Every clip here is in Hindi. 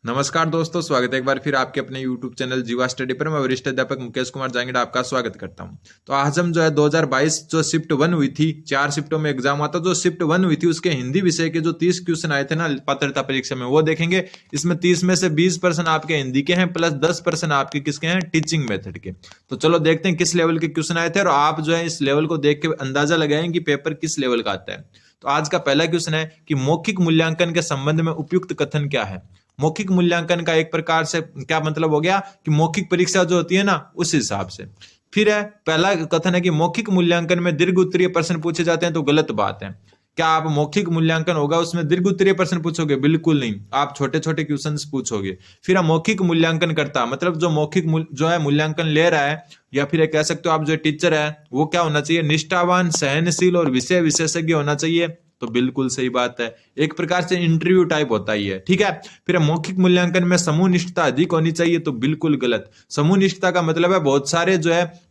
नमस्कार दोस्तों, स्वागत है एक बार फिर आपके अपने YouTube चैनल जीवा स्टडी पर। मैं वरिष्ठ अध्यापक मुकेश कुमार जांगिड़ा आपका स्वागत करता हूं। तो आज हम 2022 जो शिफ्ट 1 हुई थी, 4 शिफ्टों में एग्जाम हुआ था। जो शिफ्ट 1 हुई थी उसके हिंदी विषय के जो 30 क्वेश्चन आए थे ना पात्रता परीक्षा में, वो देखेंगे। इसमें 30 में से 20% आपके हिंदी के हैं, प्लस 10% आपके किसके हैं, टीचिंग मेथड के। तो चलो देखते हैं किस लेवल के क्वेश्चन आए थे, और आप इस लेवल को देख के अंदाजा लगाएं कि पेपर किस लेवल का आता है। तो आज का पहला क्वेश्चन है कि मौखिक मूल्यांकन के संबंध में उपयुक्त कथन क्या है। मौखिक मूल्यांकन का एक प्रकार से क्या मतलब हो गया कि मौखिक परीक्षा जो होती है ना, उस हिसाब से। फिर है पहला कथन है कि मौखिक मूल्यांकन में दीर्घ उत्तरीय प्रश्न पूछे जाते हैं, तो गलत बात है। क्या आप मौखिक मूल्यांकन होगा उसमें दीर्घ उत्तरीय प्रश्न पूछोगे? बिल्कुल नहीं, आप छोटे छोटे क्वेश्चन पूछोगे। फिर हम मौखिक मूल्यांकन करता, मतलब जो मौखिक मूल्यांकन ले रहा है, या फिर कह सकते हो आप जो टीचर है, वो क्या होना चाहिए, निष्ठावान, सहनशील और विषय विशेषज्ञ होना चाहिए। तो बिल्कुल सही बात है, एक प्रकार से इंटरव्यू टाइप होता ही है, ठीक है। फिर मौखिक मूल्यांकन में समूह निष्ठता अधिक होनी चाहिए, तो बिल्कुल गलत। समूह निष्ठता का मतलब है बहुत सारे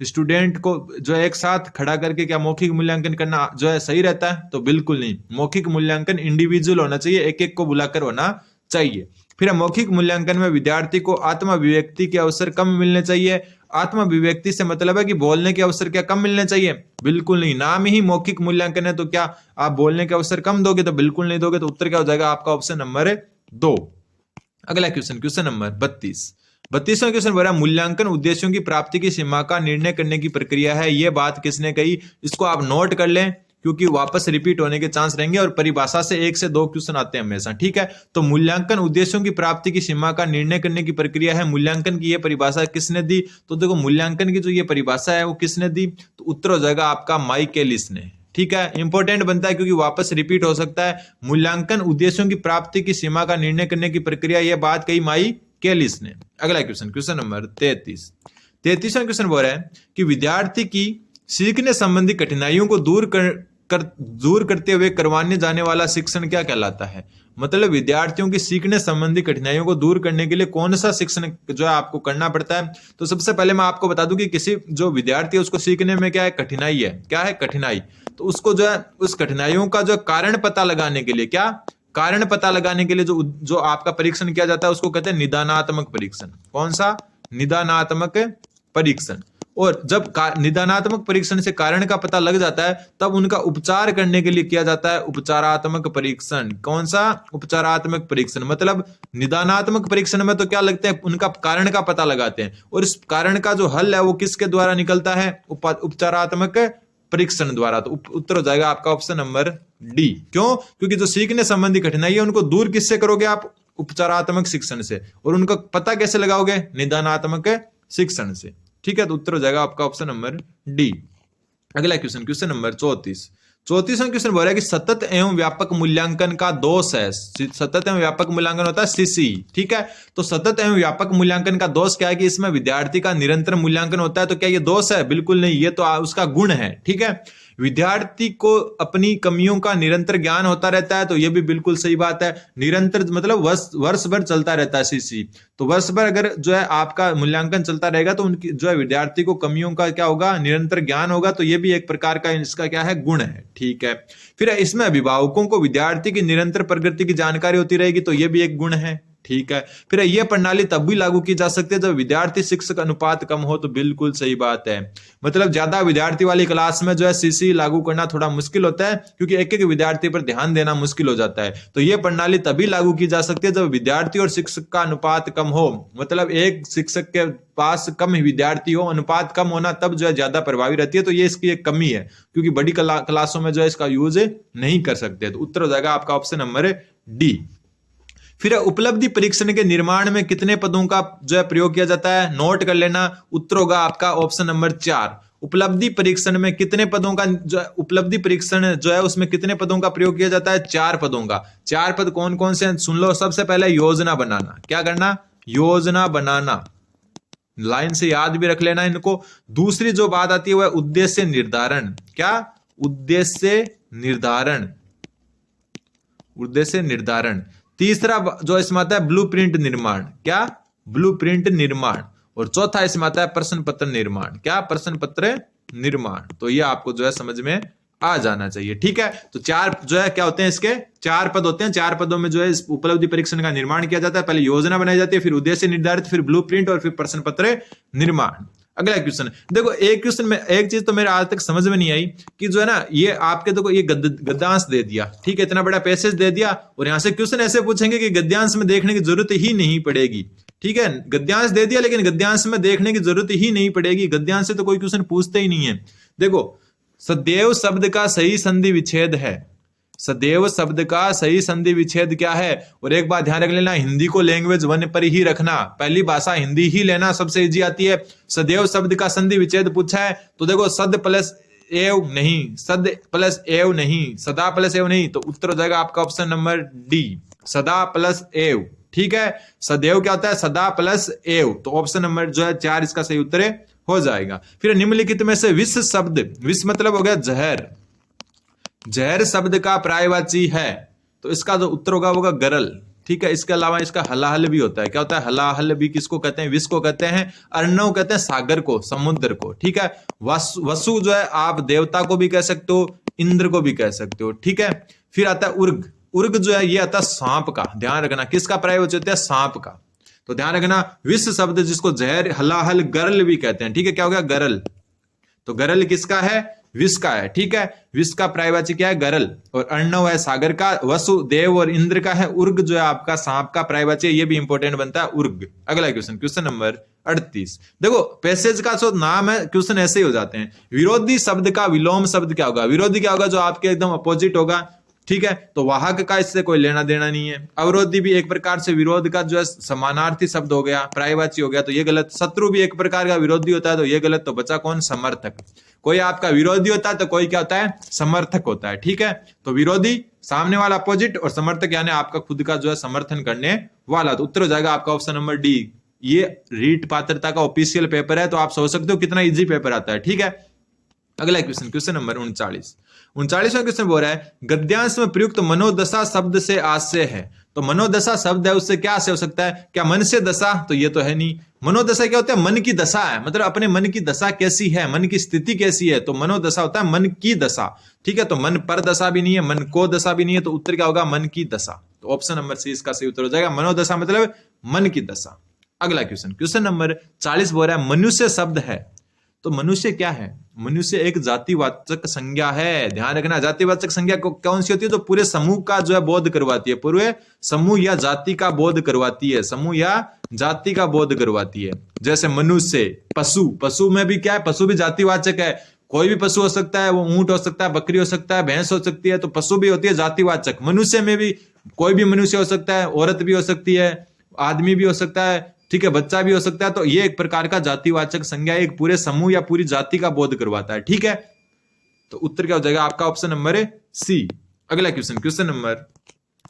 स्टूडेंट को एक साथ खड़ा करके क्या मौखिक मूल्यांकन करना सही रहता है? तो बिल्कुल नहीं। मौखिक मूल्यांकन इंडिविजुअल होना चाहिए, एक एक को बुलाकर होना चाहिए। फिर मौखिक मूल्यांकन में विद्यार्थी को आत्म अभिव्यक्ति के अवसर कम मिलने चाहिए। आत्म अभिव्यक्ति से मतलब है कि बोलने के अवसर क्या कम मिलने चाहिए? बिल्कुल नहीं। नाम ही मौखिक मूल्यांकन है, तो क्या आप बोलने के अवसर कम दोगे? तो बिल्कुल नहीं दोगे। तो उत्तर क्या हो जाएगा आपका? Option number 2। अगला क्वेश्चन नंबर 32वां क्वेश्चन बोल रहा है मूल्यांकन उद्देश्यों की प्राप्ति की सीमा का निर्णय करने की प्रक्रिया है। यह बात किसने कही? इसको आप नोट कर लें, क्योंकि वापस रिपीट होने के चांस रहेंगे, और परिभाषा से 1 से 2 क्वेश्चन आते हैं हमेशा, ठीक है। तो मूल्यांकन उद्देश्यों की प्राप्ति की सीमा का निर्णय करने की प्रक्रिया है। मूल्यांकन की यह परिभाषा किसने दी? तो देखो, मूल्यांकन की जो ये परिभाषा है वो किसने दी? तो उत्तर हो जाएगा आपका माइकेलिस ने, ठीक है। इंपॉर्टेंट बनता है क्योंकि वापस रिपीट हो सकता है। मूल्यांकन उद्देश्यों की प्राप्ति की सीमा का निर्णय करने की प्रक्रिया, यह बात कही माइकेलिस ने। अगला क्वेश्चन नंबर 33वां क्वेश्चन बोल रहा है कि विद्यार्थी की सीखने संबंधी कठिनाइयों को दूर करते हुए करवाने जाने वाला शिक्षण क्या कहलाता है। मतलब विद्यार्थियों की सीखने संबंधी कठिनाइयों को दूर करने के लिए कौन सा शिक्षण आपको करना पड़ता है। तो सबसे पहले मैं आपको बता दूं कि किसी जो विद्यार्थी है उसको सीखने में क्या है, कठिनाई है। क्या है? कठिनाई। तो उसको उस कठिनाइयों का कारण पता लगाने के लिए, क्या कारण पता लगाने के लिए जो आपका परीक्षण किया जाता है, उसको कहते हैं निदानात्मक परीक्षण। कौन सा? निदानात्मक परीक्षण। और जब निदानात्मक परीक्षण से कारण का पता लग जाता है, तब उनका उपचार करने के लिए किया जाता है उपचारात्मक परीक्षण। कौन सा? उपचारात्मक परीक्षण। मतलब निदानात्मक परीक्षण में तो क्या लगते हैं, उनका कारण का पता लगाते हैं, और इस कारण का जो हल है वो किसके द्वारा निकलता है? उपचारात्मक परीक्षण द्वारा। तो उत्तर हो जाएगा आपका ऑप्शन नंबर डी। क्यों? क्योंकि जो सीखने संबंधी कठिनाई है उनको दूर किससे करोगे आप? उपचारात्मक शिक्षण से। और उनका पता कैसे लगाओगे? निदानात्मक शिक्षण से, ठीक है। तो उत्तर हो जाएगा आपका ऑप्शन नंबर डी। अगला क्वेश्चन नंबर 34वां क्वेश्चन बोल रहा है कि सतत एवं व्यापक मूल्यांकन का दोष है। सतत एवं व्यापक मूल्यांकन होता है सीसी, ठीक है। तो सतत एवं व्यापक मूल्यांकन का दोष क्या है? कि इसमें विद्यार्थी का निरंतर मूल्यांकन होता है। तो क्या ये दोष है? बिल्कुल नहीं, ये तो उसका गुण है, ठीक है। विद्यार्थी को अपनी कमियों का निरंतर ज्ञान होता रहता है, तो ये भी बिल्कुल सही बात है। निरंतर मतलब वर्ष भर चलता रहता है सीसी। तो वर्ष भर अगर आपका मूल्यांकन चलता रहेगा, तो उनकी विद्यार्थी को कमियों का क्या होगा? निरंतर ज्ञान होगा। तो ये भी एक प्रकार का इसका क्या है? गुण है, ठीक है। फिर इसमें अभिभावकों को विद्यार्थी की निरंतर प्रगति की जानकारी होती रहेगी, तो ये भी एक गुण है, ठीक है। फिर यह प्रणाली तब भी लागू की जा सकती है जब विद्यार्थी शिक्षक अनुपात कम हो। तो बिल्कुल सही बात है। मतलब ज्यादा विद्यार्थी वाली क्लास में सीसी लागू करना थोड़ा मुश्किल होता है, क्योंकि एक एक विद्यार्थी पर ध्यान देना मुश्किल हो जाता है। तो यह प्रणाली तभी लागू की जा सकती है जब विद्यार्थी और शिक्षक का अनुपात कम हो। मतलब एक शिक्षक के पास कम विद्यार्थी हो, अनुपात कम होना तब ज्यादा प्रभावी रहती है। तो ये इसकी एक कमी है, क्योंकि बड़ी क्लासों में इसका यूज नहीं कर सकते। तो उत्तर हो जाएगा आपका ऑप्शन नंबर डी। फिर उपलब्धि परीक्षण के निर्माण में कितने पदों का प्रयोग किया जाता है? नोट कर लेना, उत्तर होगा आपका ऑप्शन नंबर 4। उपलब्धि परीक्षण में कितने पदों का उपलब्धि परीक्षण उसमें कितने पदों का प्रयोग किया जाता है? 4 पदों का। 4 पद कौन कौन से हैं? सुन लो। सबसे पहले योजना बनाना। क्या करना? योजना बनाना। लाइन से याद भी रख लेना इनको। दूसरी जो बात आती है वह उद्देश्य निर्धारण। क्या? उद्देश्य निर्धारण। उद्देश्य निर्धारण। तीसरा इसमें आता है ब्लूप्रिंट निर्माण। क्या? ब्लूप्रिंट निर्माण। और चौथा इसमें आता है प्रश्न पत्र निर्माण। क्या? प्रश्न पत्र निर्माण। तो ये आपको समझ में आ जाना चाहिए। ठीक है, तो चार जो है क्या होते हैं, इसके चार पद होते हैं। चार पदों में जो है इस उपलब्धि परीक्षण का निर्माण किया जाता है। पहले योजना बनाई जाती है, फिर उद्देश्य निर्धारित, फिर ब्लूप्रिंट और फिर प्रश्न पत्र निर्माण। अगला क्वेश्चन देखो, एक क्वेश्चन में एक चीज तो मेरे आज तक समझ में नहीं आई कि जो है ना, ये आपके देखो ये गद्यांश दे दिया, ठीक है, इतना बड़ा पैसेज दे दिया और यहां से क्वेश्चन ऐसे पूछेंगे कि गद्यांश में देखने की जरूरत ही नहीं पड़ेगी। ठीक है, गद्यांश दे दिया लेकिन गद्यांश में देखने की जरूरत ही नहीं पड़ेगी, गद्यांश से तो कोई क्वेश्चन पूछते ही नहीं है। देखो, सदैव शब्द का सही संधि विच्छेद है, सदैव शब्द का सही संधि विच्छेद क्या है। और एक बात ध्यान रख लेना, हिंदी को लैंग्वेज 1 पर ही रखना, पहली भाषा हिंदी ही लेना, सबसे इजी आती है। सदैव शब्द का संधि विच्छेद पूछा है तो देखो सद प्लस एव नहीं, सद प्लस एव नहीं, सदा प्लस एव नहीं, तो उत्तर हो जाएगा आपका ऑप्शन नंबर डी, सदा प्लस एव। ठीक है, सदैव क्या होता है, सदा प्लस एव, तो ऑप्शन नंबर जो है 4 इसका सही उत्तर हो जाएगा। फिर निम्नलिखित में से विष शब्द, विष मतलब हो गया जहर, जहर शब्द का पर्यायवाची है, तो इसका जो उत्तर होगा वो गरल। ठीक है, इसके अलावा इसका हलाहल भी होता है। क्या होता है, हलाहल भी किसको कहते हैं, विष को कहते हैं। अर्णव कहते हैं सागर को, समुद्र को। ठीक है, वसु जो है आप देवता को भी कह सकते हो, इंद्र को भी कह सकते हो। ठीक है, फिर आता है उर्ग, उर्ग जो है ये आता है सांप का, ध्यान रखना, किसका पर्यायवाची होता है, सांप का। तो ध्यान रखना, विष शब्द जिसको जहर, हलाहल, गरल भी कहते हैं। ठीक है, क्या हो गया, गरल, तो गरल किसका है, विष का है। ठीक है, विष का पर्यायवाची क्या है, गरल, और अर्णव है सागर का, वसुदेव और इंद्र का है, उर्ग जो है आपका सांप का पर्यायवाची है, ये भी इंपॉर्टेंट बनता है, उर्ग। अगला क्वेश्चन, क्वेश्चन नंबर 38। देखो पैसेज का जो नाम है, क्वेश्चन ऐसे ही हो जाते हैं। विरोधी शब्द का विलोम शब्द क्या होगा, विरोधी क्या होगा, जो आपके एकदम अपोजिट होगा। ठीक है, तो वाहक का इससे कोई लेना देना नहीं है। अवरोधी भी एक प्रकार से विरोध का जो है समानार्थी शब्द हो गया, पर्यायवाची हो गया, तो ये गलत। शत्रु भी एक प्रकार का विरोधी होता है, तो ये गलत। तो बचा कौन, समर्थक। कोई आपका विरोधी होता है तो कोई क्या होता है, समर्थक होता है। ठीक है, तो विरोधी सामने वाला अपोजिट, और समर्थक यानी आपका खुद का जो है समर्थन करने वाला। तो उत्तर हो जाएगा आपका ऑप्शन नंबर डी। ये रीट पात्रता का ऑफिशियल पेपर है, तो आप सोच सकते हो कितना इजी पेपर आता है। ठीक है, अगला क्वेश्चन, क्वेश्चन नंबर 39। 39वां क्वेश्चन बोल रहा है, गद्यांश में प्रयुक्त मनोदशा शब्द से आशय है। तो मनोदशा शब्द है, उससे क्या आशय हो सकता है, क्या मन से दशा, तो ये तो है नहीं। मनोदशा क्या होता है, मन की दशा है, मतलब अपने मन की दशा कैसी है, मन की स्थिति कैसी है, तो मनोदशा होता है मन की दशा। ठीक है, तो मन पर दशा भी नहीं है, मन को दशा भी नहीं है, तो उत्तर क्या होगा, मन की दशा। तो ऑप्शन नंबर सी इसका सही उत्तर हो जाएगा, मनोदशा मतलब मन की दशा। अगला क्वेश्चन, क्वेश्चन नंबर 40 बोल रहा है, मनुष्य शब्द है। तो मनुष्य क्या है, मनुष्य एक जातिवाचक संज्ञा है। ध्यान रखना, जातिवाचक संज्ञा कौन सी होती है, तो पूरे समूह का जो है बोध करवाती है, पूरे समूह या जाति का बोध करवाती है, समूह या जाति का बोध करवाती है। जैसे मनुष्य, पशु, पशु में भी क्या है, पशु भी जातिवाचक है, कोई भी पशु हो सकता है, वो ऊंट हो सकता है, बकरी हो सकता है, भैंस हो सकती है, तो पशु भी होती है जातिवाचक। मनुष्य में भी कोई भी मनुष्य हो सकता है, औरत भी हो सकती है, आदमी भी हो सकता है, ठीक है, बच्चा भी हो सकता है, तो ये एक प्रकार का जातिवाचक संज्ञा एक पूरे समूह या पूरी जाति का बोध करवाता है। ठीक है, तो उत्तर क्या हो जाएगा आपका ऑप्शन नंबर सी। अगला क्वेश्चन, क्वेश्चन नंबर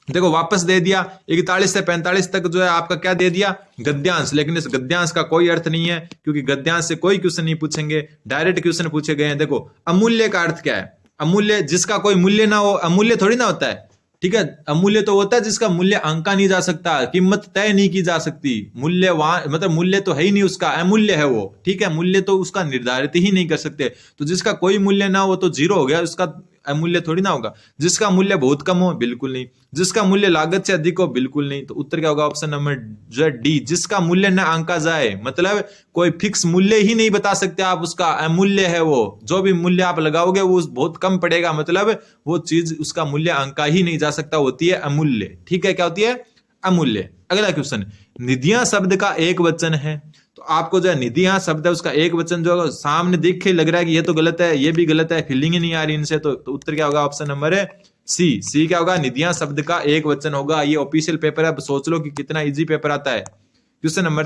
देखो वापस दे दिया 41 से 45 तक जो है आपका क्या दे दिया, गद्यांश। लेकिन इस गद्यांश का कोई अर्थ नहीं है, क्योंकि गद्यांश से कोई क्वेश्चन नहीं पूछेंगे, डायरेक्ट क्वेश्चन पूछे गए हैं। देखो अमूल्य का अर्थ क्या है, अमूल्य जिसका कोई मूल्य ना हो, अमूल्य थोड़ी ना होता है। ठीक है, अमूल्य तो होता है जिसका मूल्य आंका नहीं जा सकता, कीमत तय नहीं की जा सकती, मूल्यवान मतलब मूल्य तो है ही नहीं उसका, अमूल्य है वो। ठीक है, मूल्य तो उसका निर्धारित ही नहीं कर सकते, तो जिसका कोई मूल्य ना हो तो जीरो हो गया, उसका अमूल्य थोड़ी ना होगा। जिसका मूल्य बहुत कम हो, बिल्कुल नहीं। जिसका मूल्य लागत से अधिक हो, बिल्कुल नहीं। तो उत्तर क्या होगा ऑप्शन नंबर जो है डी, जिसका मूल्य न आंका जाए, मतलब कोई फिक्स मूल्य ही नहीं बता सकते आप, उसका अमूल्य है वो, जो भी मूल्य आप लगाओगे वो बहुत कम पड़ेगा, मतलब वो चीज उसका मूल्य आंका ही नहीं जा सकता, होती है अमूल्य। ठीक है, क्या होती है, अमूल्य। अगला क्वेश्चन, निधियां शब्द का एक वचन है, तो आपको जो है निधियां शब्द है उसका एक वचन जो सामने देख के लग रहा है कि ये तो गलत है, ये भी गलत है, फीलिंग ही नहीं आ रही इनसे, तो उत्तर क्या होगा ऑप्शन नंबर सी। सी क्या होगा, निधियां शब्द का एक वचन होगा। ये ऑफिशियल पेपर है, सोच लो कि कितना इजी पेपर आता है। क्वेश्चन नंबर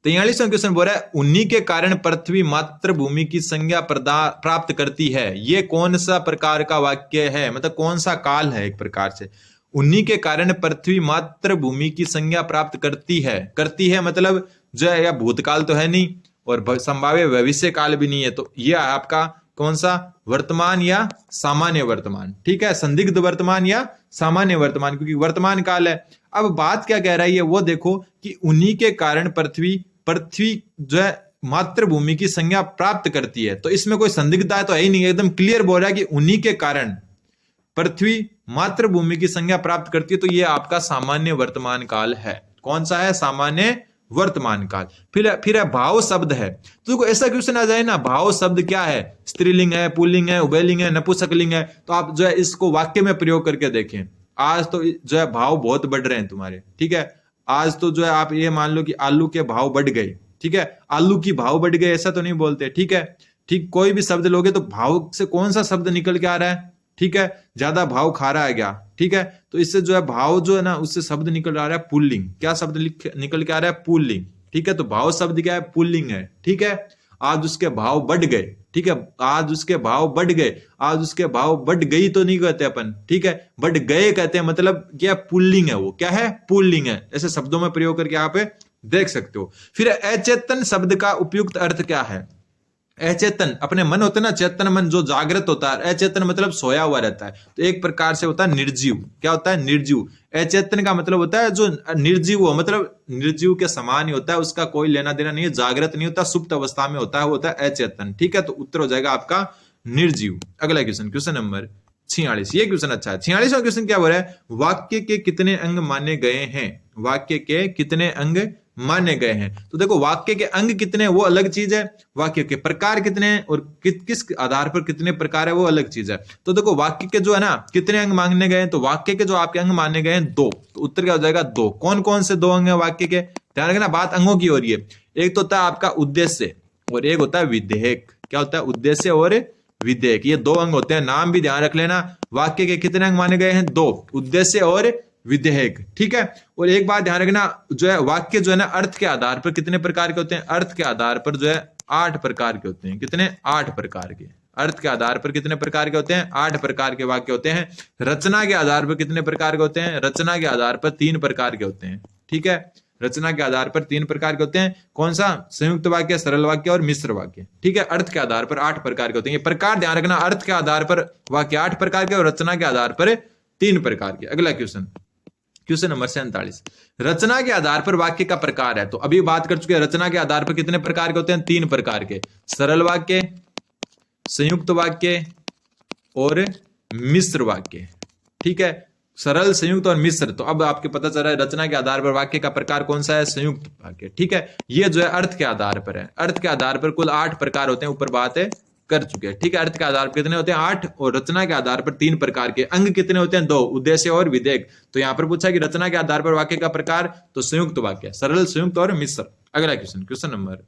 43वां क्वेश्चन बोल रहा है, उन्हीं के कारण पृथ्वी मातृभूमि की संज्ञा प्राप्त करती है। ये कौन सा प्रकार का वाक्य है, मतलब कौन सा काल है एक प्रकार से। उन्हीं के कारण पृथ्वी मातृभूमि की संज्ञा प्राप्त करती है मतलब जो है, या भूतकाल तो है नहीं और संभाव्य भविष्य काल भी नहीं है, तो ये आपका कौन सा, वर्तमान या सामान्य वर्तमान। ठीक है, संदिग्ध वर्तमान या सामान्य वर्तमान, क्योंकि वर्तमान काल है। अब बात क्या कह रही है वो देखो कि उन्हीं के कारण पृथ्वी जो है मातृभूमि की संज्ञा प्राप्त करती है। तो इसमें कोई संदिग्धता तो है ही नहीं, एकदम क्लियर बोल रहा है कि उन्हीं के कारण पृथ्वी मातृभूमि की संज्ञा प्राप्त करती है। तो ये आपका सामान्य वर्तमान काल है। कौन सा है? सामान्य वर्तमान काल। फिर है भाव शब्द है। तो देखो ऐसा क्वेश्चन आ जाए ना, भाव शब्द क्या है? स्त्रीलिंग है, पुल्लिंग है, उभयलिंग है, नपुंसकलिंग है। तो आप जो है इसको वाक्य में प्रयोग करके देखें। आज तो जो है भाव बहुत बढ़ रहे हैं तुम्हारे, ठीक है। आज तो जो है आप ये मान लो कि आलू के भाव बढ़ गए, ठीक है। आलू की भाव बढ़ गए ऐसा तो नहीं बोलते, ठीक है। ठीक, कोई भी शब्द लोगे तो भाव से कौन सा शब्द निकल के आ रहा है? ठीक है, ज्यादा भाव खा रहा है क्या, ठीक है। तो इससे जो है भाव जो है ना उससे शब्द निकल आ रहा है पुल्लिंग। क्या शब्द निकल के आ रहा है? पुल्लिंग, ठीक है। तो भाव शब्द क्या है? पुल्लिंग है, ठीक है। आज उसके भाव बढ़ गए, ठीक है। आज उसके भाव बढ़ गए, आज उसके भाव बढ़ गई तो नहीं कहते अपन, ठीक है। बढ़ गए कहते हैं, मतलब क्या? पुल्लिंग है वो। क्या है? पुल्लिंग है। ऐसे शब्दों में प्रयोग करके यहाँ पे देख सकते हो। फिर अचेतन शब्द का उपयुक्त अर्थ क्या है? अचेतन, अपने मन होते ना, चेतन मन जो जागृत होता है, अचेतन मतलब सोया हुआ रहता है। तो एक प्रकार से होता है निर्जीव। क्या होता है? निर्जीव। अचेतन का मतलब होता है जो निर्जीव हो, मतलब निर्जीव के समान ही होता है, उसका कोई लेना देना नहीं है, जागृत नहीं होता, सुप्त अवस्था में होता है, वो होता है अचेतन, ठीक है। तो उत्तर हो जाएगा आपका निर्जीव। अगला क्वेश्चन, क्वेश्चन नंबर 46। ये क्वेश्चन अच्छा है। 46वां क्वेश्चन क्या बोल रहा है? वाक्य के कितने अंग माने गए हैं? वाक्य के कितने अंग माने गए हैं? तो देखो वाक्य के अंग कितने वो अलग चीज है, वाक्य के प्रकार कितने हैं और किस आधार पर कितने प्रकार है वो अलग चीज है। तो देखो वाक्य के जो है ना कितने अंग मांगने गए हैं, तो वाक्य के जो आपके अंग माने गए हैं 2। तो उत्तर क्या हो जाएगा? 2। कौन कौन से 2 अंग है वाक्य के? ध्यान रखना, बात अंगों की हो रही है। एक तो होता है आपका उद्देश्य और एक होता है विधेयक। क्या होता है? उद्देश्य और विधेयक। ये 2 अंग होते हैं, नाम भी ध्यान रख लेना। वाक्य के कितने अंग माने गए हैं? 2, उद्देश्य और विधेयक, ठीक है। और एक बात ध्यान रखना, जो है वाक्य जो है ना अर्थ के आधार पर कितने प्रकार के होते हैं? अर्थ के आधार पर जो है 8 प्रकार के होते हैं। कितने? 8 प्रकार के। अर्थ के आधार पर कितने प्रकार के होते हैं? 8 प्रकार के वाक्य होते हैं। रचना के आधार पर कितने प्रकार के होते हैं? रचना के आधार पर 3 प्रकार के होते हैं, ठीक है। रचना के आधार पर 3 प्रकार के होते हैं। कौन सा? संयुक्त वाक्य, सरल वाक्य और मिश्र वाक्य, ठीक है। अर्थ के आधार पर 8 प्रकार के होते हैं। ये प्रकार ध्यान रखना, अर्थ के आधार पर वाक्य 8 प्रकार के और रचना के आधार पर 3 प्रकार के। अगला क्वेश्चन, क्वेश्चन नंबर 47। रचना के आधार पर वाक्य का प्रकार है। तो अभी बात कर चुके हैं रचना के आधार पर कितने प्रकार के होते हैं? 3 प्रकार के, सरल वाक्य, संयुक्त वाक्य और मिश्र वाक्य, ठीक है। सरल, संयुक्त और मिश्र। तो अब आपके पता चल रहा है रचना के आधार पर वाक्य का प्रकार कौन सा है? संयुक्त वाक्य, ठीक है। ये जो है अर्थ के आधार पर है। अर्थ के आधार पर कुल 8 प्रकार होते हैं, ऊपर बात है कर चुके हैं, ठीक है। अर्थ के आधार पर कितने होते हैं? 8। और रचना के आधार पर 3 प्रकार के। अंग कितने होते हैं? 2, उद्देश्य और विधेयक। तो यहां पर पूछा कि रचना के आधार पर वाक्य का प्रकार, तो संयुक्त वाक्य, सरल, संयुक्त और मिश्र। अगला क्वेश्चन, क्वेश्चन नंबर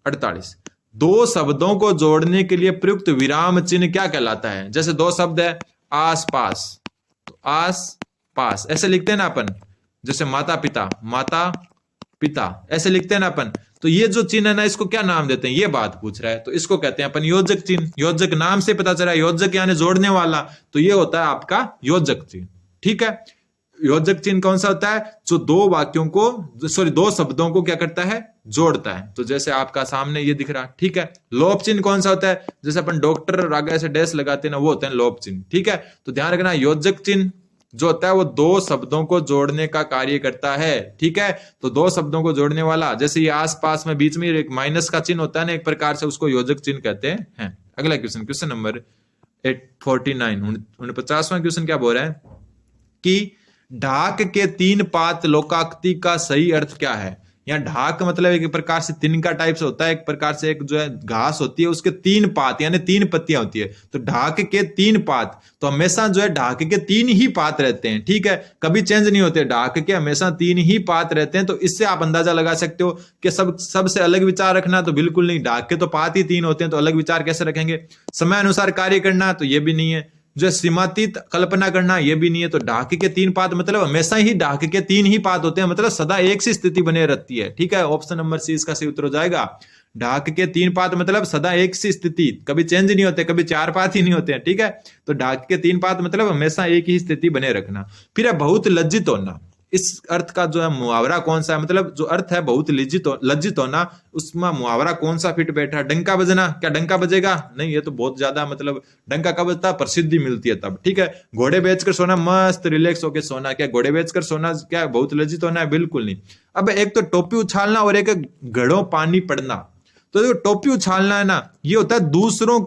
48। 2 शब्दों को जोड़ने के लिए प्रयुक्त विराम चिन्ह क्या कहलाता है? जैसे 2 शब्द है आस पास, तो आस पास ऐसे लिखते हैं ना अपन। जैसे माता पिता, माता पिता ऐसे लिखते हैं ना अपन। तो ये जो चिन्ह है ना इसको क्या नाम देते हैं? ये बात पूछ रहा है। तो इसको कहते हैं अपन योजक चिन्ह। योजक नाम से पता चला, योजक यानी जोड़ने वाला। तो ये होता है आपका योजक चिन्ह, ठीक है। योजक चिन्ह कौन सा होता है? जो 2 वाक्यों को, सॉरी 2 शब्दों को क्या करता है? जोड़ता है। तो जैसे आपका सामने ये दिख रहा, ठीक है। लोप चिन्ह कौन सा होता है? जैसे अपन डॉक्टर आगे से डैश लगाते हैं ना, वो होता है लोप चिन्ह, ठीक है। तो ध्यान रखना, योजक चिन्ह जो होता है वो 2 शब्दों को जोड़ने का कार्य करता है, ठीक है। तो 2 शब्दों को जोड़ने वाला, जैसे ये आस पास में बीच में एक माइनस का चिन्ह होता है ना, एक प्रकार से उसको योजक चिन्ह कहते हैं। अगला क्वेश्चन, क्वेश्चन नंबर 49, 49वां क्वेश्चन क्या बोल रहा है कि ढाक के 3 पात लोकाक्ति का सही अर्थ क्या है? यहाँ ढाक मतलब एक प्रकार से तिनका टाइप से होता है, एक प्रकार से एक जो है घास होती है उसके 3 पात यानी 3 पत्तियां होती है। तो ढाक के 3 पात, तो हमेशा जो है ढाक के 3 ही पात रहते हैं, ठीक है। कभी चेंज नहीं होते, ढाक के हमेशा 3 ही पात रहते हैं। तो इससे आप अंदाजा लगा सकते हो कि सबसे अलग विचार रखना तो बिल्कुल नहीं, ढाक के तो पात ही 3 होते हैं, तो अलग विचार कैसे रखेंगे? समय अनुसार कार्य करना, तो ये भी नहीं है। जो सीमातीत कल्पना करना, ये भी नहीं है। तो ढाक के 3 पात मतलब हमेशा ही ढाक के 3 ही पात होते हैं, मतलब सदा एक सी स्थिति बने रहती है, ठीक है। ऑप्शन नंबर सी इसका सही उत्तर हो जाएगा। ढाक के 3 पात मतलब सदा एक सी स्थिति, कभी चेंज नहीं होते, कभी 4 पात ही नहीं होते हैं, ठीक है। तो ढाक के 3 पात मतलब हमेशा एक ही स्थिति बने रखना। फिर है बहुत लज्जित होना। इस अर्थ का जो है मुहावरा कौन सा है, मतलब जो अर्थ है बहुत लज्जित होना, उसमें मुहावरा कौन सा फिट बैठा? डंका बजना, क्या डंका बजेगा? नहीं, ये तो बहुत ज्यादा मतलब डंका कब बजता है? प्रसिद्धि मिलती है तब। ठीक है, घोड़े बेचकर सोना, मस्त रिलैक्स होकर सोना, क्या घोड़े बेचकर सोना क्या बहुत लज्जित होना है? बिल्कुल नहीं। अब एक तो टोपी उछालना और एक घड़ों पानी पड़ना। तो जो टोपी उछालना है ना, ये होता है दूसरों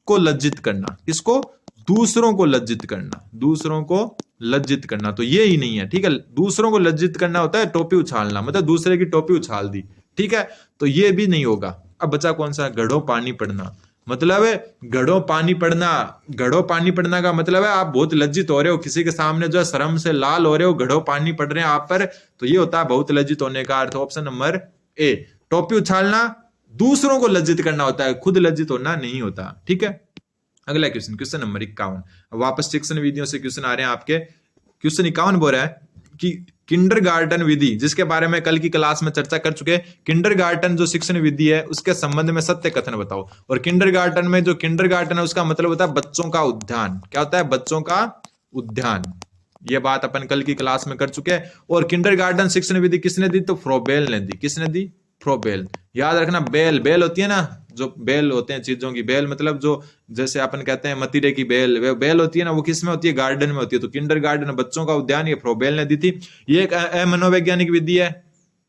को लज्जित करना। किसको? दूसरों को लज्जित करना, दूसरों को लज्जित करना, तो ये ही नहीं है। ठीक है, दूसरों को लज्जित करना होता है टोपी उछालना, मतलब दूसरे की टोपी उछाल दी। ठीक है, तो ये भी नहीं होगा। अब बचा कौन सा? घड़ों पानी पड़ना, मतलब है घड़ों पानी पड़ना। घड़ों पानी पड़ना का मतलब है आप बहुत लज्जित हो रहे हो, किसी के सामने जो है शर्म से लाल हो रहे हो, घड़ों पानी पड़ रहे हैं आप पर, तो ये होता है बहुत लज्जित होने का अर्थ। Option number A. टोपी उछालना दूसरों को लज्जित करना होता है, खुद लज्जित होना नहीं होता। ठीक है, अगला क्वेश्चन, क्वेश्चन नंबर 51। वापस शिक्षण विधियों से क्वेश्चन आ रहे हैं आपके। क्वेश्चन 51 बोल रहा है कि किंडरगार्टन विधि, जिसके बारे में कल की क्लास में चर्चा कर चुके हैं, किंडरगार्टन जो शिक्षण विधि है उसके संबंध में सत्य कथन बताओ। और किंडरगार्टन में जो किंडरगार्टन है उसका मतलब होता है बच्चों का उद्यान। क्या होता है? बच्चों का उद्यान। ये बात अपन कल की क्लास में कर चुके हैं। और किंडरगार्टन शिक्षण विधि किसने दी? तो फ्रोबेल ने दी। किसने दी? फ्रोबेल। याद रखना, बेल, बेल होती है ना, जो बेल होते हैं चीजों की, बेल मतलब जो जैसे अपन कहते हैं मतीरे की बेल, वे बेल होती है ना, वो किस में होती है? गार्डन में होती है। तो किंडरगार्टन बच्चों का उद्यान, ये फ्रोबेल ने दी थी। ये एक मनोवैज्ञानिक विधि है,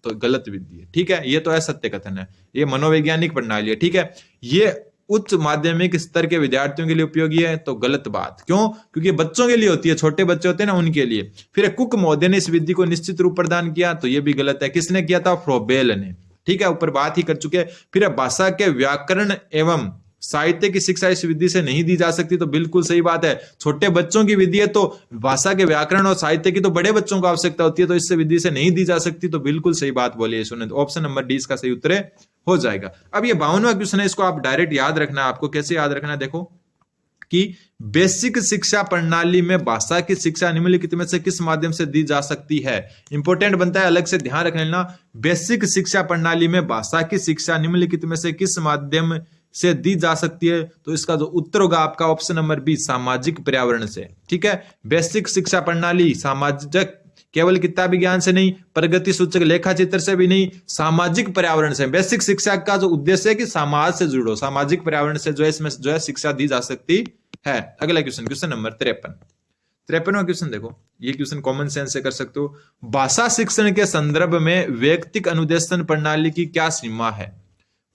तो गलत विधि है। ठीक है, ये तो असत्य कथन है, ये मनोवैज्ञानिक प्रणाली है। ठीक है, ये उच्च माध्यमिक स्तर के विद्यार्थियों के लिए उपयोगी है, तो गलत बात। क्यों? क्योंकि बच्चों के लिए होती है, छोटे बच्चे होते हैं ना उनके लिए। फिर कुक महोदय ने इस विधि को निश्चित रूप प्रदान किया, तो ये भी गलत है। किसने किया था? फ्रोबेल ने। ठीक है, ऊपर बात ही कर चुके हैं। फिर भाषा के व्याकरण एवं साहित्य की शिक्षा इस विधि से नहीं दी जा सकती, तो बिल्कुल सही बात है। छोटे बच्चों की विधि है, तो भाषा के व्याकरण और साहित्य की तो बड़े बच्चों को आवश्यकता होती है, तो इससे विधि से नहीं दी जा सकती, तो बिल्कुल सही बात बोली है। सुने, तो ऑप्शन नंबर डी इसका सही उत्तर हो जाएगा। अब ये 52वां क्वेश्चन है, इसको आप डायरेक्ट याद रखना है। आपको कैसे याद रखना है? देखो कि बेसिक शिक्षा प्रणाली में भाषा की शिक्षा निम्नलिखित में से किस माध्यम से दी जा सकती है? इंपॉर्टेंट बनता है, अलग से ध्यान रख लेना। बेसिक शिक्षा प्रणाली में भाषा की शिक्षा निम्नलिखित में से किस माध्यम से दी जा सकती है? तो इसका जो उत्तर होगा आपका ऑप्शन नंबर बी, सामाजिक पर्यावरण से। ठीक है, बेसिक शिक्षा प्रणाली सामाजिक, केवल किताबी ज्ञान से नहीं, प्रगति सूचक लेखा चित्र से भी नहीं, सामाजिक पर्यावरण से। बेसिक शिक्षा का जो उद्देश्य है कि समाज से जुड़ो, सामाजिक पर्यावरण से जो है इसमें जो है शिक्षा दी जा सकती है। अगला क्वेश्चन, क्वेश्चन नंबर 53। 53वां क्वेश्चन देखो, ये क्वेश्चन कॉमन सेंस से कर सकते हो। भाषा शिक्षण के संदर्भ में व्यक्तिक अनुदेशन प्रणाली की क्या सीमा है?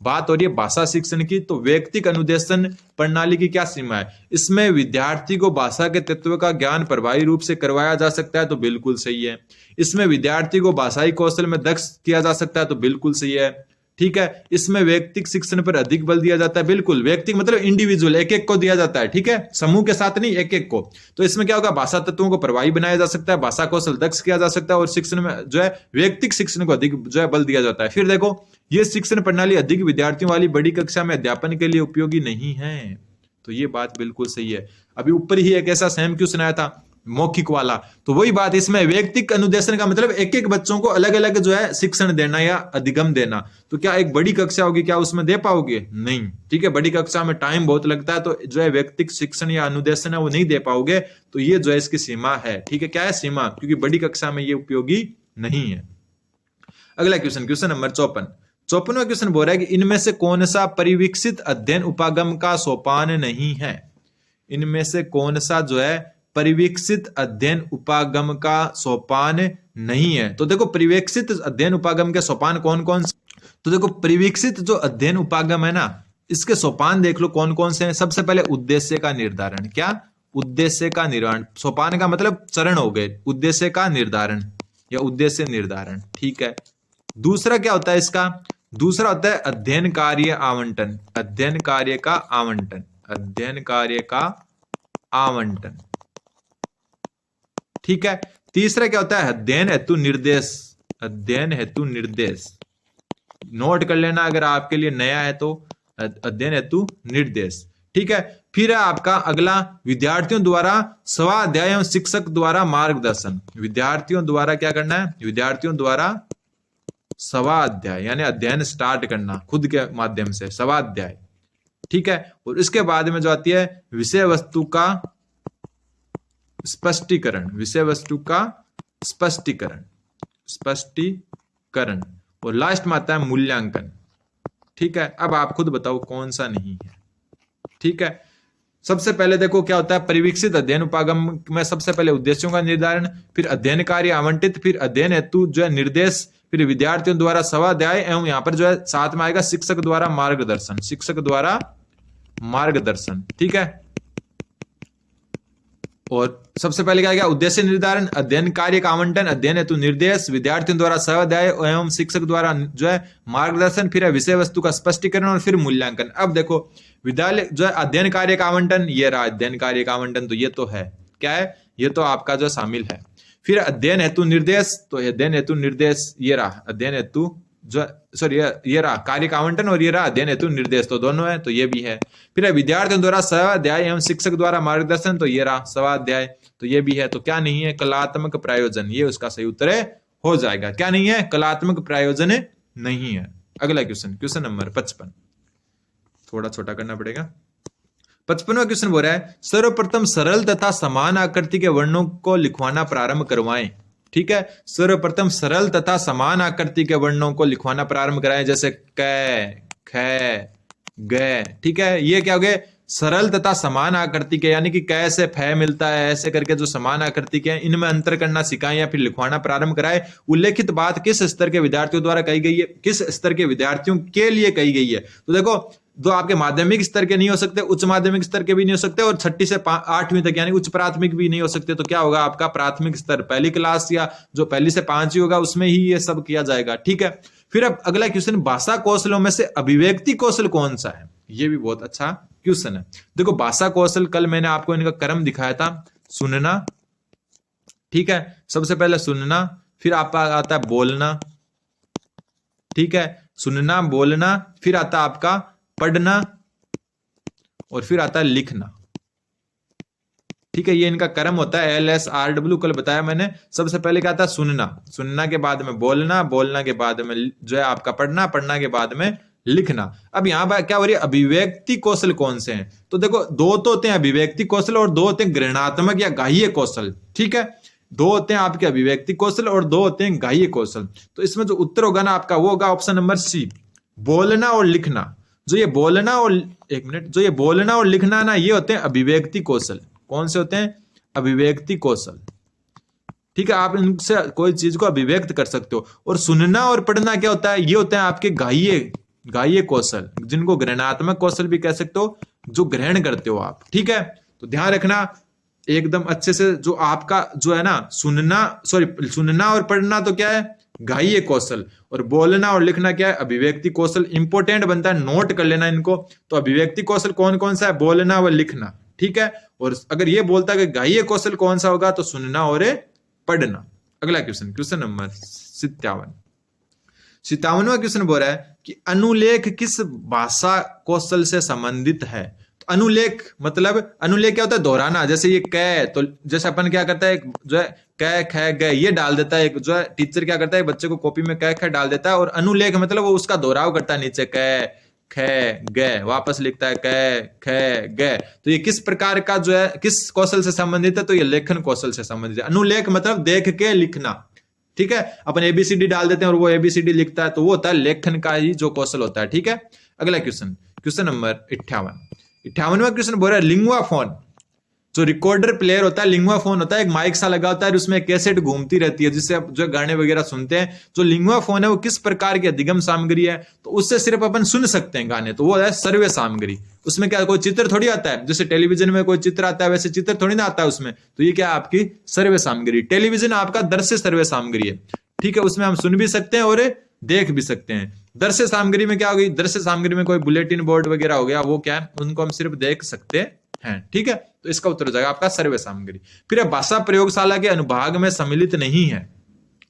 बात हो रही है भाषा शिक्षण की, तो व्यक्तिक अनुदेशन प्रणाली की क्या सीमा है? इसमें विद्यार्थी को भाषा के तत्व का ज्ञान प्रभावी रूप से करवाया जा सकता है, तो बिल्कुल सही है। इसमें विद्यार्थी को भाषाई कौशल में दक्ष किया जा सकता है, तो बिल्कुल सही है। ठीक है, इसमें व्यक्तिक शिक्षण पर अधिक बल दिया जाता है, बिल्कुल। व्यक्तिक मतलब इंडिविजुअल, एक एक को दिया जाता है। ठीक है, समूह के साथ नहीं, एक एक को। तो इसमें क्या होगा? भाषा तत्वों को प्रभावी बनाया जा सकता है, भाषा कौशल दक्ष किया जा सकता है, और शिक्षण में जो है व्यक्तिक शिक्षण को अधिक जो है बल दिया जाता है। फिर देखो, ये शिक्षण प्रणाली अधिक विद्यार्थियों वाली बड़ी कक्षा में अध्यापन के लिए उपयोगी नहीं है, तो ये बात बिल्कुल सही है। अभी ऊपर ही एक ऐसा सेम क्वेश्चन आया था मौखिक वाला, तो वही बात, इसमें व्यक्तिक अनुदेशन का मतलब एक एक बच्चों को अलग अलग जो है शिक्षण देना या अधिगम देना। तो क्या एक बड़ी कक्षा होगी, क्या उसमें दे पाओगे? नहीं। ठीक है, बड़ी कक्षा में टाइम बहुत लगता है, तो जो है व्यक्तिक शिक्षण या अनुदेशन है वो नहीं दे पाओगे, तो ये जो है इसकी सीमा है। ठीक है, क्या है सीमा? क्योंकि बड़ी कक्षा में ये उपयोगी नहीं है। अगला क्वेश्चन, क्वेश्चन नंबर 54। 54वां क्वेश्चन बोल रहा है कि इनमें से कौन सा परिवीक्षित अध्ययन उपागम का सोपान नहीं है? इनमें से कौन सा जो है परिवीक्षित अध्ययन उपागम का सोपान नहीं है? तो देखो, परिवीक्षित अध्ययन उपागम के सोपान कौन कौन से? तो देखो, परिवीक्षित जो अध्ययन उपागम है ना, इसके सोपान देख लो कौन कौन से हैं। सबसे पहले उद्देश्य का निर्धारण। क्या? उद्देश्य का निर्धारण। सोपान का मतलब चरण हो गए, उद्देश्य का निर्धारण या उद्देश्य निर्धारण। ठीक है, दूसरा क्या होता है इसका? दूसरा होता है अध्ययन कार्य आवंटन। अध्ययन कार्य का आवंटन, अध्ययन कार्य का आवंटन। ठीक है, तीसरा क्या होता है? अध्ययन हेतु निर्देश। अध्ययन हेतु निर्देश, नोट कर लेना अगर आपके लिए नया है तो, अध्ययन हेतु निर्देश। ठीक है, फिर है आपका अगला विद्यार्थियों द्वारा स्वाध्याय एवं शिक्षक द्वारा मार्गदर्शन। विद्यार्थियों द्वारा क्या करना है? विद्यार्थियों द्वारा स्वाध्याय यानी अध्ययन स्टार्ट करना खुद के माध्यम से, स्वाध्याय। ठीक है, और इसके बाद में जो आती है विषय वस्तु का स्पष्टीकरण। विषय वस्तु का स्पष्टीकरण, स्पष्टीकरण, और लास्ट में आता है मूल्यांकन। ठीक है, अब आप खुद बताओ कौन सा नहीं है। ठीक है, सबसे पहले देखो क्या होता है, परिवीक्षित अध्ययन उपागम में सबसे पहले उद्देश्यों का निर्धारण, फिर अध्ययन कार्य आवंटित, फिर अध्ययन हेतु जो है निर्देश, फिर विद्यार्थियों द्वारा स्वाध्याय एवं यहाँ पर जो है साथ में आएगा शिक्षक द्वारा मार्गदर्शन, शिक्षक द्वारा मार्गदर्शन। ठीक है, और सबसे पहले क्या गया, उद्देश्य निर्धारण, अध्ययन कार्य का आवंटन, अध्ययन हेतु निर्देश, विद्यार्थियों द्वारा स्वाध्याय एवं शिक्षक द्वारा जो है मार्गदर्शन, फिर विषय वस्तु का स्पष्टीकरण और फिर मूल्यांकन। अब देखो विद्यालय जो है अध्ययन कार्य का आवंटन, ये रहा अध्ययन कार्य का आवंटन, तो ये तो है क्या है, ये तो आपका जो शामिल है। फिर अध्ययन हेतु निर्देश, तो अध्ययन हेतु निर्देश ये रहा, अध्ययन हेतु जो सॉरी ये रहा कार्य का आवंटन और ये रहा अध्ययन हेतु निर्देश, तो दोनों है, तो ये भी है। फिर विद्यार्थियों द्वारा स्वाध्याय एवं शिक्षक द्वारा मार्गदर्शन, तो ये रहा स्वाध्याय, तो ये भी है। तो क्या नहीं है, कलात्मक प्रायोजन, ये उसका सही उत्तर हो जाएगा। क्या नहीं है, कलात्मक प्रायोजन नहीं है। अगला क्वेश्चन, क्वेश्चन नंबर 55, थोड़ा छोटा करना पड़ेगा। 55वां क्वेश्चन बोल रहा है, सर्वप्रथम सरल तथा समान आकृति के वर्णों को लिखवाना प्रारंभ करवाएं। ठीक है, सर्वप्रथम सरल तथा समान आकृति के वर्णों को लिखवाना प्रारंभ कराएं, जैसे क, ख, ग। ठीक है, ये क्या हो गए, सरल तथा समान आकृति के, यानी कि क से फ मिलता है, ऐसे करके जो समान आकृति के हैं इनमें अंतर करना सिखाएं या फिर लिखवाना प्रारंभ कराएं। उल्लेखित बात किस स्तर के विद्यार्थियों द्वारा कही गई है, किस स्तर के विद्यार्थियों के लिए कही गई है। तो देखो जो आपके माध्यमिक स्तर के नहीं हो सकते, उच्च माध्यमिक स्तर के भी नहीं हो सकते, और 6ठी से 8वीं तक यानी उच्च प्राथमिक भी नहीं हो सकते। तो क्या होगा आपका प्राथमिक स्तर, पहली क्लास या जो 1 से 5 होगा उसमें ही ये सब किया जाएगा। ठीक है, फिर अब अगला क्वेश्चन, भाषा कौशलों में से अभिव्यक्ति कौशल कौन सा है। ये भी बहुत अच्छा क्वेश्चन है। देखो भाषा कौशल, कल मैंने आपको इनका क्रम दिखाया था, सुनना, ठीक है, सबसे पहले सुनना, फिर आपका आता है बोलना, ठीक है, सुनना बोलना, फिर आता आपका पढ़ना, और फिर आता है लिखना। ठीक है, ये इनका क्रम होता है LSRW, कल बताया मैंने। सबसे पहले क्या आता है, सुनना, सुनना के बाद में बोलना, बोलना के बाद में जो है आपका पढ़ना, पढ़ना के बाद में लिखना। अब यहाँ पर क्या हो रही है, अभिव्यक्ति कौशल कौन से हैं। तो देखो दो तो होते हैं अभिव्यक्ति कौशल और दो होते हैं ग्रहणात्मक या ग्राह्य कौशल। ठीक है, दो होते हैं आपके अभिव्यक्ति कौशल और दो होते हैं ग्राह्य कौशल। तो इसमें जो उत्तर होगा ना आपका, वो होगा ऑप्शन नंबर सी, बोलना और लिखना। जो ये बोलना और एक मिनट, जो ये बोलना और लिखना ना, ये होते हैं अभिव्यक्ति कौशल। कौन से होते हैं, अभिव्यक्ति कौशल। ठीक है, आप इनसे कोई चीज को अभिव्यक्त कर सकते हो। और सुनना और पढ़ना क्या होता है, ये होते हैं आपके ग्राह्य कौशल, जिनको ग्रहणात्मक कौशल भी कह सकते हो, जो ग्रहण करते हो आप। ठीक है, तो ध्यान रखना एकदम अच्छे से, जो आपका जो है ना सुनना और पढ़ना तो क्या है, ग्राह्य कौशल, और बोलना और लिखना क्या है, अभिव्यक्ति कौशल। इंपोर्टेंट बनता है, नोट कर लेना इनको। तो अभिव्यक्ति कौशल कौन कौन सा है, बोलना व लिखना। ठीक है, और अगर ये बोलता है कि ग्राह्य कौशल कौन सा होगा, तो सुनना और पढ़ना। अगला क्वेश्चन, क्वेश्चन नंबर 57, 57वां क्वेश्चन बोल रहा है कि अनुलेख किस भाषा कौशल से संबंधित है। तो अनुलेख मतलब, अनुलेख क्या होता है, दोहराना। जैसे ये क, तो जैसे अपन क्या करता है, जो है क ख ग ये डाल देता है, जो है टीचर क्या करता है, बच्चे को कॉपी में क ख डाल देता है, और अनुलेख मतलब वो उसका दोहराव करता है, नीचे क ख ग वापस लिखता है क ख ग। तो ये किस प्रकार का जो है, किस कौशल से संबंधित है, तो ये लेखन कौशल से संबंधित है। अनुलेख मतलब देख के लिखना। ठीक है, अपन ABCD डाल देते हैं और वो ABCD लिखता है, तो वो होता है लेखन का ही जो कौशल होता है। ठीक है, अगला क्वेश्चन, क्वेश्चन नंबर 58वां क्वेश्चन बोल रहा है लिंगुआ फोन। जो रिकॉर्डर प्लेयर होता है, लिंगुआ फोन होता है, एक माइक सा लगा होता है और उसमें कैसेट घूमती रहती है, जिससे आप जो गाने वगैरह सुनते हैं। जो लिंगुआ फोन है वो किस प्रकार की अधिगम सामग्री है, तो उससे सिर्फ अपन सुन सकते हैं गाने, तो वो है सर्वे सामग्री। उसमें क्या कोई चित्र थोड़ी आता है, जैसे टेलीविजन में कोई चित्र आता है वैसे चित्र थोड़ी ना आता है उसमें। तो ये क्या आपकी सर्वे सामग्री। टेलीविजन आपका दृश्य सर्वे सामग्री है। ठीक है, उसमें हम सुन भी सकते हैं और देख भी सकते हैं। दृश्य सामग्री में क्या होगी, दृश्य सामग्री में कोई बुलेटिन बोर्ड वगैरह हो गया, वो क्या है, उनको हम सिर्फ देख सकते हैं। ठीक है, तो इसका उत्तर हो जाएगा आपका सर्वे सामग्री। फिर भाषा प्रयोगशाला के अनुभाग में सम्मिलित नहीं है।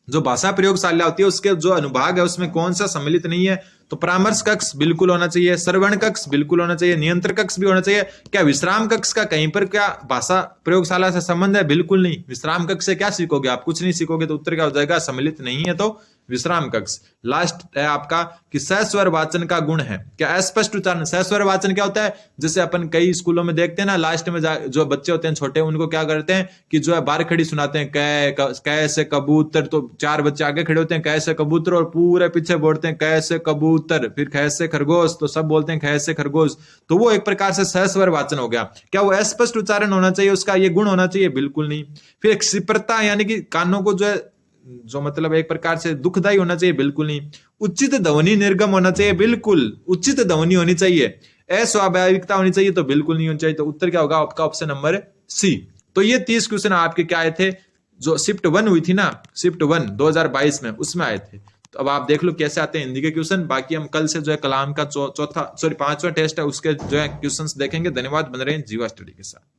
जो भाषा प्रयोगशाला होती है उसके जो अनुभाग है उसमें कौन सा सम्मिलित नहीं है, तो परामर्श कक्ष बिल्कुल होना चाहिए, श्रवण कक्ष बिल्कुल होना चाहिए, नियंत्रण कक्ष भी होना चाहिए। क्या विश्राम कक्ष का कहीं पर क्या भाषा प्रयोगशाला से संबंध है, बिल्कुल नहीं। विश्राम कक्ष से क्या सीखोगे आप, कुछ नहीं सीखोगे। तो उत्तर क्या हो जाएगा, सम्मिलित नहीं है, तो विश्राम कक्ष। लास्ट है आपका कि सस्वर वाचन का गुण है क्या, अस्पष्ट उच्चारण। सस्वर वाचन क्या होता है, जैसे अपन कई स्कूलों में देखते हैं ना, लास्ट में जो बच्चे होते हैं छोटे, उनको क्या करते हैं कि जो है बारखड़ी सुनाते हैं, कैसे कबूतर, तो 4 बच्चे आगे खड़े होते हैं कैसे कबूतर, और पूरे पीछे बोलते हैं कैसे कबूतर, फिर कैसे खरगोश, तो सब बोलते हैं कैसे खरगोश। तो वो एक प्रकार से सस्वर वाचन हो गया। क्या वो अस्पष्ट उच्चारण होना चाहिए, उसका ये गुण होना चाहिए, बिल्कुल नहीं। फिर एक क्षिप्रता, यानी कि कानों को जो है, जो मतलब एक प्रकार से दुखदायी होना चाहिए, बिल्कुल नहीं। उचित ध्वनि निर्गम होना चाहिए, बिल्कुल उचित ध्वनि होनी चाहिए। अस्वाभाविकता होनी चाहिए, तो बिल्कुल नहीं होनी चाहिए। तो उत्तर क्या होगा आपका, ऑप्शन नंबर सी। तो ये 30 क्वेश्चन आपके क्या आए थे, जो शिफ्ट 1 हुई थी ना, शिफ्ट 1 2022 में, उसमें आए थे। तो अब आप देख लो कैसे आते हैं हिंदी के क्वेश्चन। बाकी हम कल से जो है कलाम का 5वां टेस्ट है, उसके जो है क्वेश्चंस देखेंगे। धन्यवाद, बन रहे हैं जीवा स्टडी के साथ।